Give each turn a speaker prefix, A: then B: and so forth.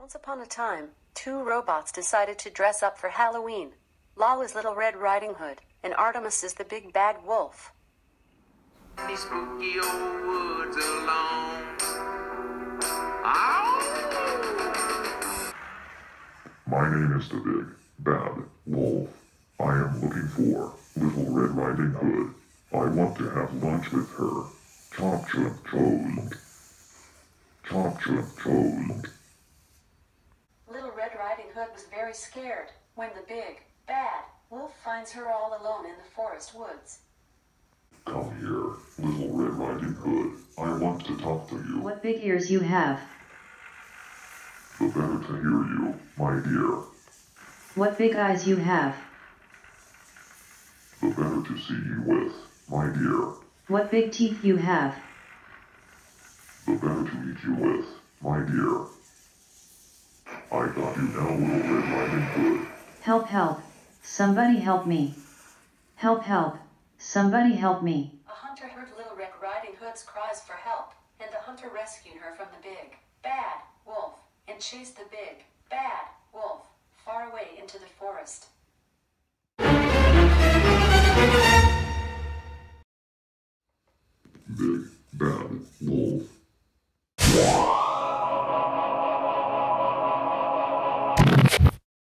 A: Once upon a time, two robots decided to dress up for Halloween. Lal is Little Red Riding Hood, and Artemus is the big bad wolf.
B: These spooky old woods alone. Ow!
C: My name is the big bad wolf. I am looking for Little Red Riding Hood. I want to have lunch with her. Chomp chomp chomp. Chomp chomp chomp.
A: Little Red Riding Hood was very scared when the big, bad wolf finds her all alone in the forest woods.
C: Come here, Little Red Riding Hood. I want to talk to you.
D: What big ears you have.
C: The better to hear you, my dear.
D: What big eyes you have.
C: The better to see you with, my dear.
D: What big teeth you have.
C: The better to eat you with, my dear. I got you now, Little Red Riding Hood.
D: Help, help. Somebody help me. Help, help. Somebody help me.
A: A hunter heard Little Red Riding Hood's cries for help, and the hunter rescued her from the big, bad wolf, and chased the big, bad wolf far away into the forest.
C: Big bad wolf.